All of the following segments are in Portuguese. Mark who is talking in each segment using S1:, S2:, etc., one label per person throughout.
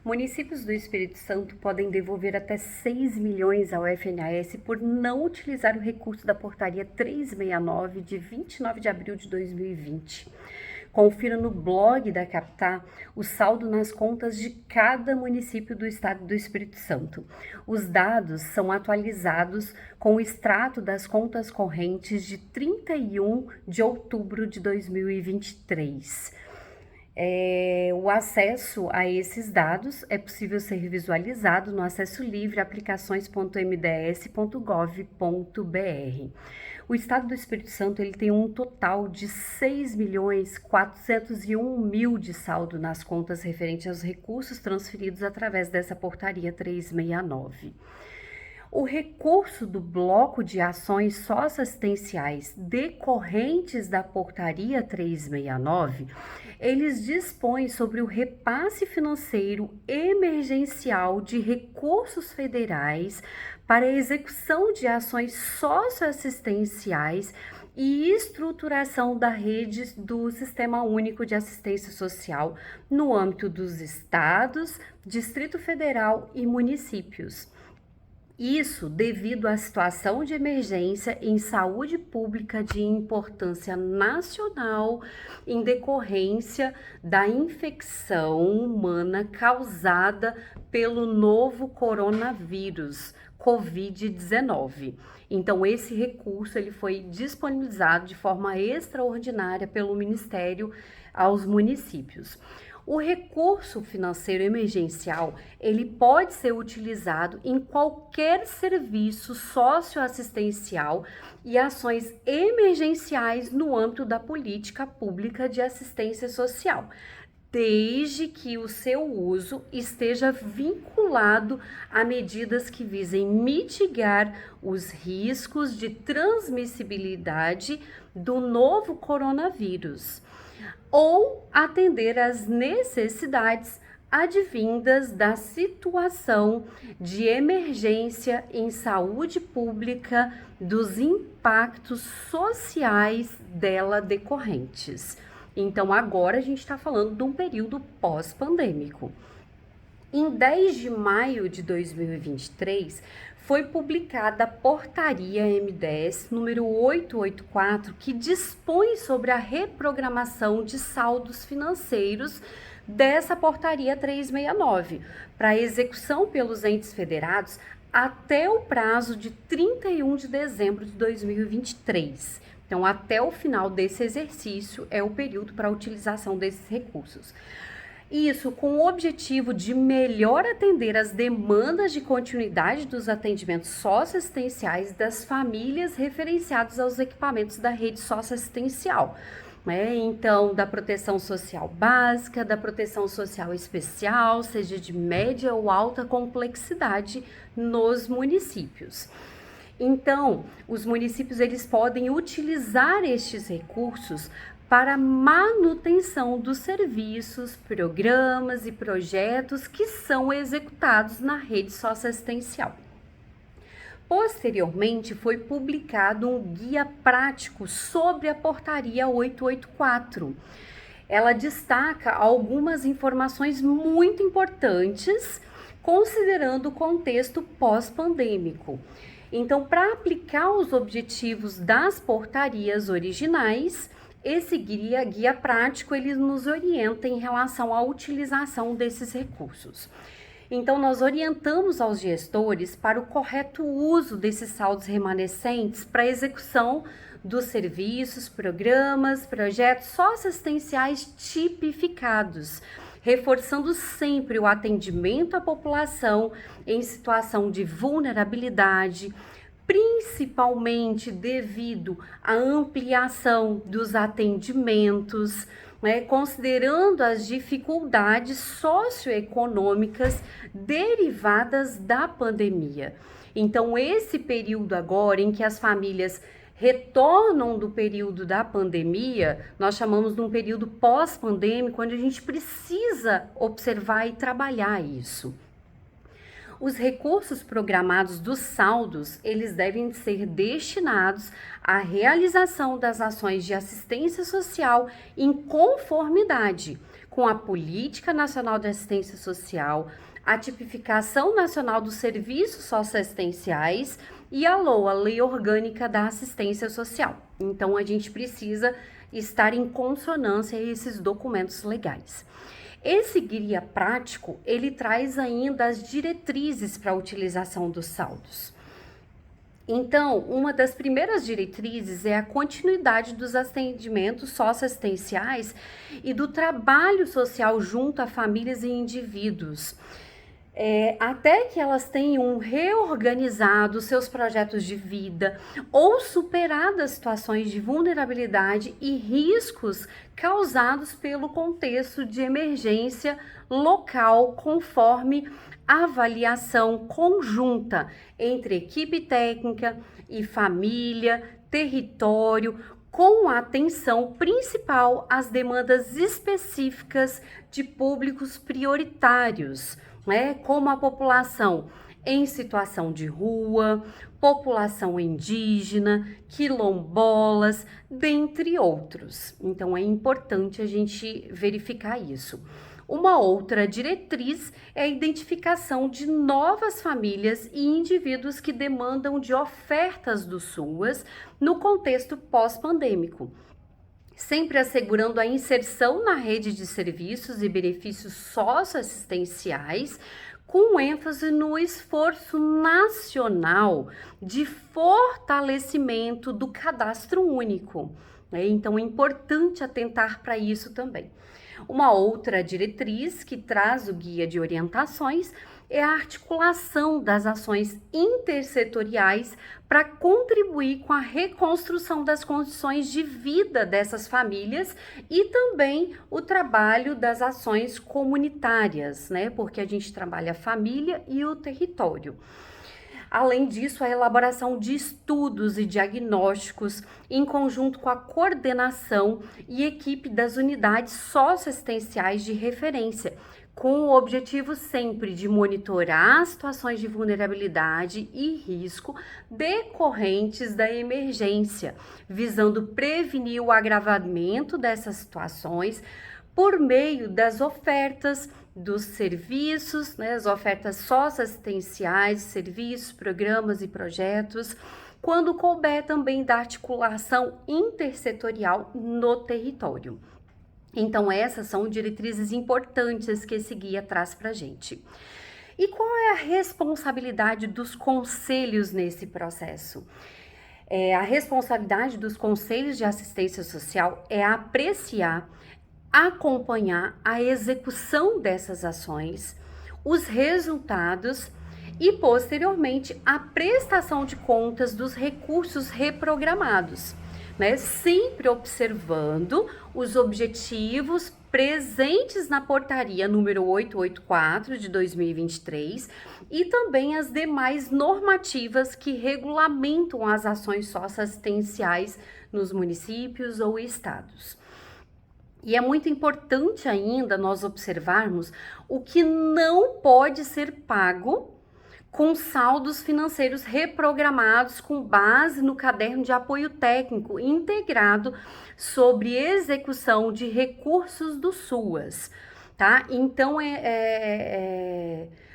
S1: Municípios do Espírito Santo podem devolver até 6 milhões ao FNAS por não utilizar o recurso da Portaria 369 de 29 de abril de 2020. Confira no blog da Captar o saldo nas contas de cada município do estado do Espírito Santo. Os dados são atualizados com o extrato das contas correntes de 31 de outubro de 2023. O acesso a esses dados é possível ser visualizado no acesso livre aplicações.mds.gov.br. O estado do Espírito Santo ele tem um total de 6.401.000 de saldo nas contas referente aos recursos transferidos através dessa portaria 369. O recurso do bloco de ações socioassistenciais decorrentes da portaria 369, eles dispõem sobre o repasse financeiro emergencial de recursos federais para a execução de ações socioassistenciais e estruturação da rede do Sistema Único de Assistência Social no âmbito dos estados, Distrito Federal e municípios. Isso devido à situação de emergência em saúde pública de importância nacional em decorrência da infecção humana causada pelo novo coronavírus, Covid-19. Então, esse recurso ele foi disponibilizado de forma extraordinária pelo Ministério aos municípios. O recurso financeiro emergencial, ele pode ser utilizado em qualquer serviço socioassistencial e ações emergenciais no âmbito da política pública de assistência social, desde que o seu uso esteja vinculado a medidas que visem mitigar os riscos de transmissibilidade do novo coronavírus ou atender às necessidades advindas da situação de emergência em saúde pública dos impactos sociais dela decorrentes. Então, agora a gente está falando de um período pós-pandêmico. Em 10 de maio de 2023, foi publicada a Portaria MDS número 884, que dispõe sobre a reprogramação de saldos financeiros dessa Portaria 369, para execução pelos entes federados até o prazo de 31 de dezembro de 2023. Então, até o final desse exercício é o período para a utilização desses recursos. Isso com o objetivo de melhor atender as demandas de continuidade dos atendimentos socioassistenciais das famílias referenciadas aos equipamentos da rede socioassistencial. Então, da proteção social básica, da proteção social especial, seja de média ou alta complexidade nos municípios. Então, os municípios eles podem utilizar estes recursos para manutenção dos serviços, programas e projetos que são executados na rede socioassistencial. Posteriormente, foi publicado um guia prático sobre a Portaria 884. Ela destaca algumas informações muito importantes, considerando o contexto pós-pandêmico. Então, para aplicar os objetivos das portarias originais, esse guia prático ele nos orienta em relação à utilização desses recursos. Então, nós orientamos aos gestores para o correto uso desses saldos remanescentes para a execução dos serviços, programas, projetos socioassistenciais tipificados, reforçando sempre o atendimento à população em situação de vulnerabilidade, principalmente devido à ampliação dos atendimentos, considerando as dificuldades socioeconômicas derivadas da pandemia. Então, esse período agora em que as famílias retornam do período da pandemia, nós chamamos de um período pós-pandêmico, onde a gente precisa observar e trabalhar isso. Os recursos programados dos saldos, eles devem ser destinados à realização das ações de assistência social em conformidade com a Política Nacional de Assistência Social, a Tipificação Nacional dos Serviços Socioassistenciais e a LOA, Lei Orgânica da Assistência Social. Então, a gente precisa estar em consonância a esses documentos legais. Esse guia prático, ele traz ainda as diretrizes para a utilização dos saldos. Então, uma das primeiras diretrizes é a continuidade dos atendimentos socioassistenciais e do trabalho social junto a famílias e indivíduos, até que elas tenham reorganizado seus projetos de vida ou superado as situações de vulnerabilidade e riscos causados pelo contexto de emergência local, conforme avaliação conjunta entre equipe técnica e família, território, com atenção principal às demandas específicas de públicos prioritários, como a população em situação de rua, população indígena, quilombolas, dentre outros. Então, é importante a gente verificar isso. Uma outra diretriz é a identificação de novas famílias e indivíduos que demandam de ofertas do SUAS no contexto pós-pandêmico, sempre assegurando a inserção na rede de serviços e benefícios socioassistenciais, com ênfase no esforço nacional de fortalecimento do cadastro único. Então, é importante atentar para isso também. Uma outra diretriz que traz o guia de orientações é a articulação das ações intersetoriais para contribuir com a reconstrução das condições de vida dessas famílias e também o trabalho das ações comunitárias, porque a gente trabalha a família e o território. Além disso, a elaboração de estudos e diagnósticos em conjunto com a coordenação e equipe das unidades socioassistenciais de referência, com o objetivo sempre de monitorar situações de vulnerabilidade e risco decorrentes da emergência, visando prevenir o agravamento dessas situações por meio das ofertas dos serviços, as ofertas socioassistenciais, serviços, programas e projetos, quando couber também da articulação intersetorial no território. Então, essas são diretrizes importantes que esse guia traz para a gente. E qual é a responsabilidade dos conselhos nesse processo? A responsabilidade dos conselhos de assistência social é apreciar, acompanhar a execução dessas ações, os resultados e, posteriormente, a prestação de contas dos recursos reprogramados, sempre observando os objetivos presentes na portaria número 884 de 2023 e também as demais normativas que regulamentam as ações socioassistenciais nos municípios ou estados. E é muito importante ainda nós observarmos o que não pode ser pago com saldos financeiros reprogramados com base no caderno de apoio técnico integrado sobre execução de recursos do SUAS, tá? Então,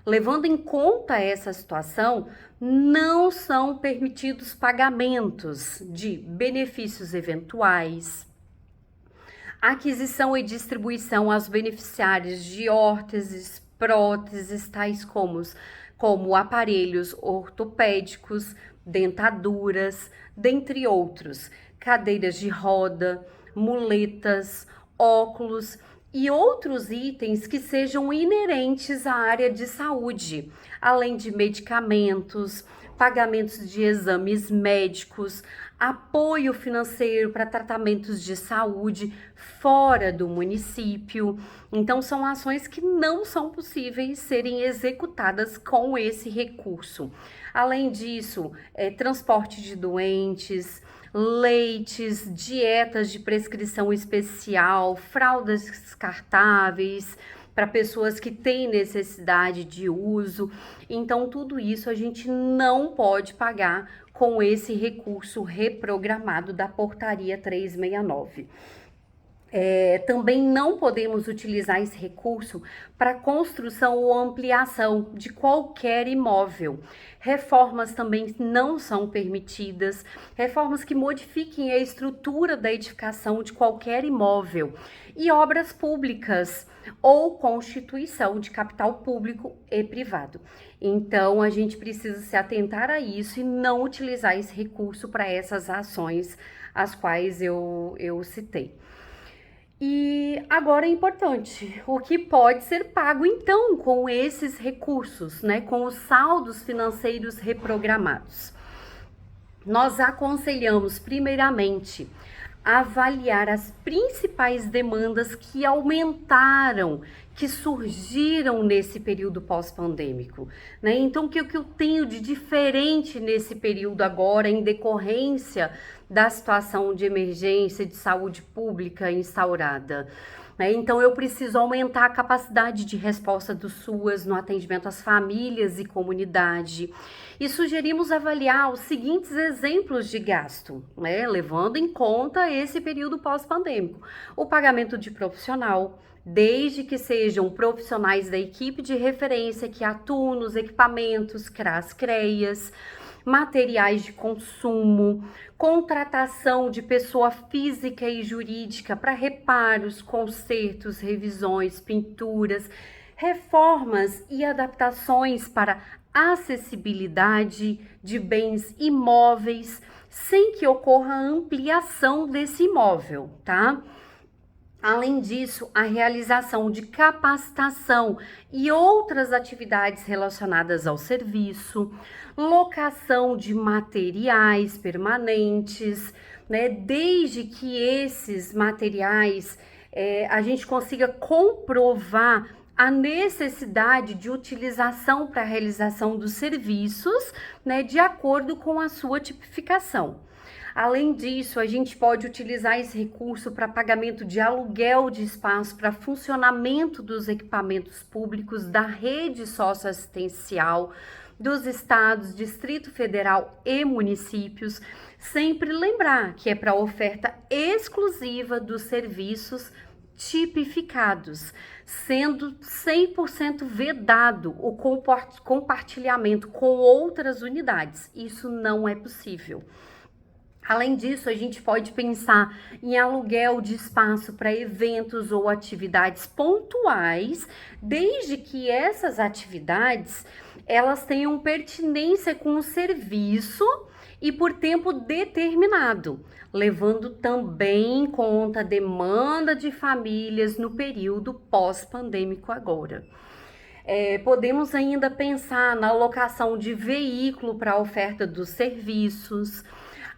S1: levando em conta essa situação, não são permitidos pagamentos de benefícios eventuais, aquisição e distribuição aos beneficiários de órteses, próteses, tais como aparelhos ortopédicos, dentaduras, dentre outros, cadeiras de roda, muletas, óculos e outros itens que sejam inerentes à área de saúde, além de medicamentos, pagamentos de exames médicos, apoio financeiro para tratamentos de saúde fora do município. Então, são ações que não são possíveis serem executadas com esse recurso. Além disso, transporte de doentes, leites, dietas de prescrição especial, fraldas descartáveis para pessoas que têm necessidade de uso. Então, tudo isso a gente não pode pagar com esse recurso reprogramado da portaria 369. Também não podemos utilizar esse recurso para construção ou ampliação de qualquer imóvel. Reformas também não são permitidas, reformas que modifiquem a estrutura da edificação de qualquer imóvel e obras públicas ou constituição de capital público e privado. Então, a gente precisa se atentar a isso e não utilizar esse recurso para essas ações as quais eu citei. E agora é importante, o que pode ser pago então com esses recursos, né, com os saldos financeiros reprogramados? Nós aconselhamos primeiramente avaliar as principais demandas que aumentaram, que surgiram nesse período pós-pandêmico, né? Então, o que eu tenho de diferente nesse período agora, em decorrência da situação de emergência de saúde pública instaurada? Então, eu preciso aumentar a capacidade de resposta do SUAS no atendimento às famílias e comunidade. E sugerimos avaliar os seguintes exemplos de gasto, levando em conta esse período pós-pandêmico. O pagamento de profissional, desde que sejam profissionais da equipe de referência que atuam nos equipamentos CRAS-CREAS, materiais de consumo, contratação de pessoa física e jurídica para reparos, consertos, revisões, pinturas, reformas e adaptações para acessibilidade de bens imóveis, sem que ocorra ampliação desse imóvel, tá? Além disso, a realização de capacitação e outras atividades relacionadas ao serviço, locação de materiais permanentes, desde que esses materiais a gente consiga comprovar a necessidade de utilização para a realização dos serviços, de acordo com a sua tipificação. Além disso, a gente pode utilizar esse recurso para pagamento de aluguel de espaço para funcionamento dos equipamentos públicos da rede socioassistencial dos estados, Distrito Federal e municípios. Sempre lembrar que é para oferta exclusiva dos serviços tipificados, sendo 100% vedado o compartilhamento com outras unidades. Isso não é possível. Além disso, a gente pode pensar em aluguel de espaço para eventos ou atividades pontuais, desde que essas atividades elas tenham pertinência com o serviço e por tempo determinado, levando também em conta a demanda de famílias no período pós-pandêmico agora. Podemos ainda pensar na alocação de veículo para a oferta dos serviços,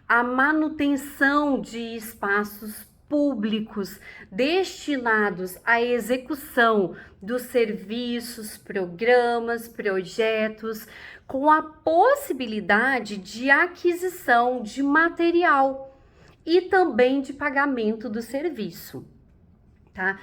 S1: a manutenção de espaços públicos destinados à execução dos serviços, programas, projetos, com a possibilidade de aquisição de material e também de pagamento do serviço. Tá?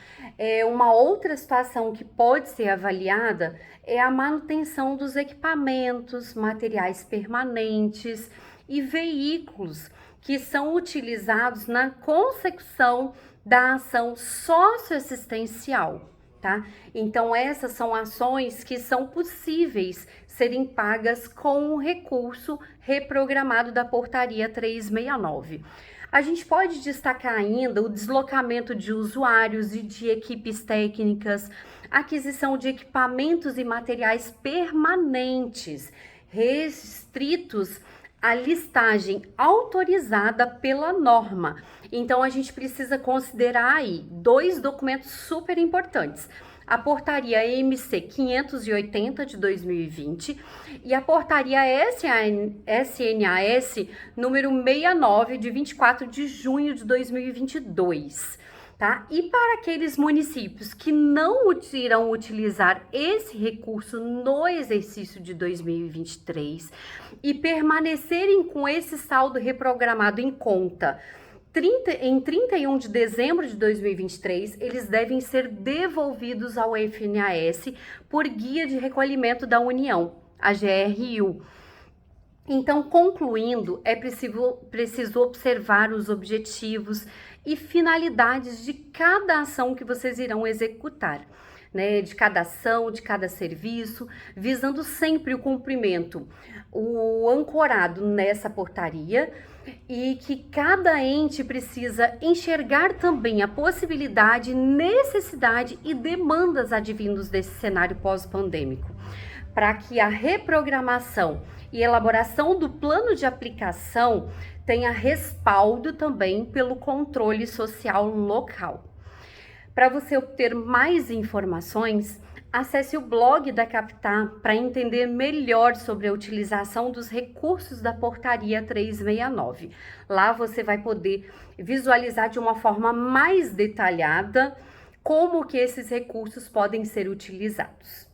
S1: Uma outra situação que pode ser avaliada é a manutenção dos equipamentos, materiais permanentes e veículos que são utilizados na consecução da ação socioassistencial, tá? Então, essas são ações que são possíveis serem pagas com o recurso reprogramado da Portaria 369. A gente pode destacar ainda o deslocamento de usuários e de equipes técnicas, aquisição de equipamentos e materiais permanentes, restritos à listagem autorizada pela norma. Então, a gente precisa considerar aí 2 documentos super importantes. A Portaria MC 580 de 2020 e a Portaria SNS número 69 de 24 de junho de 2022, tá? E para aqueles municípios que não irão utilizar esse recurso no exercício de 2023 e permanecerem com esse saldo reprogramado em conta em 31 de dezembro de 2023, eles devem ser devolvidos ao FNAS por guia de recolhimento da União, a GRU. Então, concluindo, é preciso observar os objetivos e finalidades de cada ação que vocês irão executar, né? De cada ação, de cada serviço, visando sempre o cumprimento, o ancorado nessa portaria, e que cada ente precisa enxergar também a possibilidade, necessidade e demandas advindos desse cenário pós-pandêmico, para que a reprogramação e elaboração do plano de aplicação tenha respaldo também pelo controle social local. Para você obter mais informações, acesse o blog da Captar para entender melhor sobre a utilização dos recursos da Portaria 369. Lá você vai poder visualizar de uma forma mais detalhada como que esses recursos podem ser utilizados.